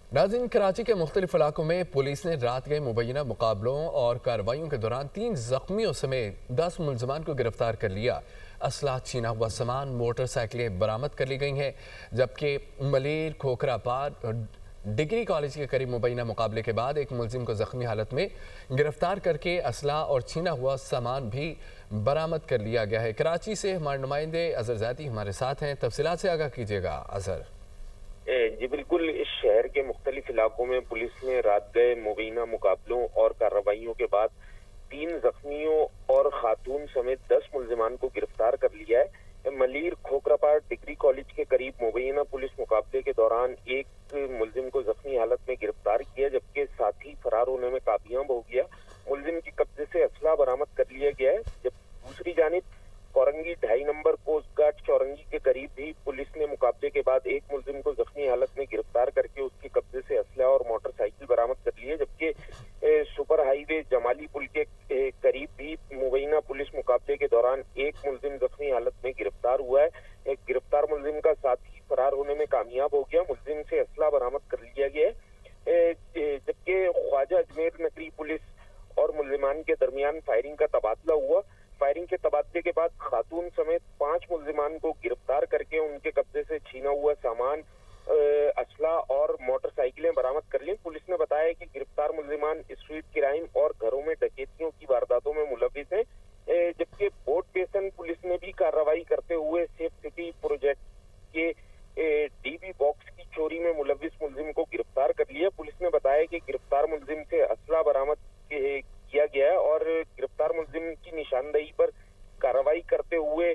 नाज़रीन, कराची के मुख्तलिफ इलाकों में पुलिस ने रात गए मुबैना मुकाबलों और कार्रवाइयों के दौरान 3 जख्मियों समेत 10 मुलजमान को गिरफ्तार कर लिया। असला, छीना हुआ सामान, मोटरसाइकिलें बरामद कर ली गई हैं, जबकि मलेर खोखरापार डिग्री कॉलेज के करीब मुबैना मुकाबले के बाद एक मुलजिम को जख्मी हालत में गिरफ्तार करके असला और छीना हुआ सामान भी बरामद कर लिया गया है। कराची से हमारे नुमाइंदे अजहर ज़ैदी हमारे साथ हैं, तफसीलात से आगाह कीजिएगा अजहर। जी बिल्कुल, इस शहर के मुख्तलिफ इलाकों में पुलिस ने रात गए मुबैना मुकाबलों और कार्रवाइयों के बाद 3 जख्मियों और खातून समेत 10 मुलजिमान को गिरफ्तार कर लिया है। मलीर खोखरापार डिग्री कॉलेज के करीब मुबैना पुलिस मुकाबले के दौरान एक मुलजिम को जख्मी हालत में गिरफ्तार किया, जबकि साथी फरार होने में कामयाब हो गया। मुलजिम के कब्जे से असला बरामद कर लिया गया है। जब दूसरी जानिब कोरंगी 2.5 नंबर कोस्ट गार्ड चौरंगी के करीब भी पुलिस ने मुकाबले के बाद एक मुलजिम को जख्मी हालत में गिरफ्तार करके उसके कब्जे से असला और मोटरसाइकिल बरामद कर ली है, जबकि सुपर हाईवे जमाली पुल के करीब भी मुबैना पुलिस मुकाबले के दौरान एक मुलजिम जख्मी हालत में गिरफ्तार हुआ है। एक गिरफ्तार मुलजिम का साथी फरार होने में कामयाब हो गया। मुलजिम से असला बरामद कर लिया गया है, जबकि ख्वाजा अजमेर नगरी पुलिस और मुलजिमान के दरमियान फायरिंग का तबादला हुआ। फायरिंग के तबादले के बाद खातून समेत 5 मुलजिमान को गिरफ्तार करके उनके कब्जे से छीना हुआ सामान, असला और मोटरसाइकिलें बरामद कर ली। पुलिस ने बताया कि गिरफ्तार मुलजिमान स्ट्रीट क्राइम और घरों में डकैतियों की वारदातों में मुलविस हैं, जबकि बोट बेसन पुलिस ने भी कार्रवाई करते हुए सेफ सिटी प्रोजेक्ट के डीबी बॉक्स की चोरी में मुलविस मुलजिम को गिरफ्तार कर लिया। पुलिस ने बताया कि गिरफ्तार मुलजिम से असला बरामद किया गया है और गिरफ्तार मुलजिम की निशानदेही पर कार्रवाई करते हुए